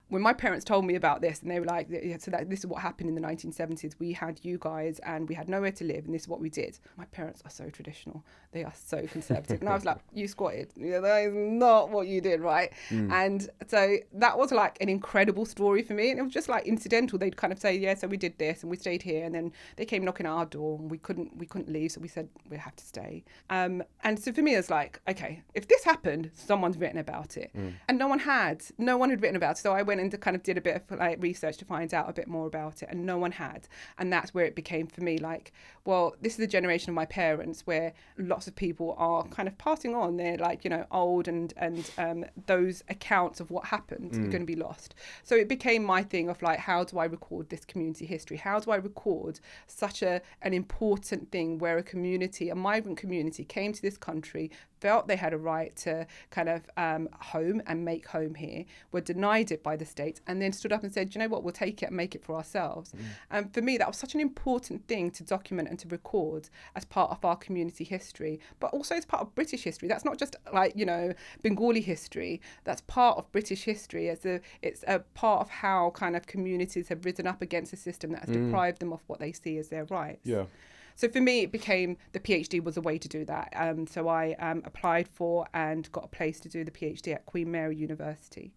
when my parents told me about this, and they were like, yeah, so that this is what happened in the 1970s. We had you guys and we had nowhere to live, and this is what we did. My parents are so traditional. They are so conservative. And I was like, you squatted. Yeah, that is not what you did, right? And so that was like an incredible story for me. And it was just like incidental. They'd kind of say, yeah, so we did this and we stayed here. And then they came knocking at our door and we couldn't leave. So we said, we have to stay. And so for me, it's like, okay, if this happened, someone's written about it. And no one had written about it. So I went and kind of did a bit of like research to find out a bit more about it, and no one had. And that's where it became for me like, well, this is the generation of my parents where lots of people are kind of passing on. They're like, you know, old, and those accounts of what happened are going to be lost. So it became my thing of like, how do I record this community history? How do I record such an important thing where a community, a migrant community, came to this country, felt they had a right to kind of home and make home here, were denied it by the state, and then stood up and said, you know what, we'll take it and make it for ourselves. And for me, that was such an important thing to document and to record as part of our community history, but also as part of British history. That's not just like, you know, Bengali history. That's part of British history. It's a part of how kind of communities have risen up against a system that has deprived them of what they see as their rights. Yeah. So for me, it became the PhD was a way to do that. So I applied for and got a place to do the PhD at Queen Mary University.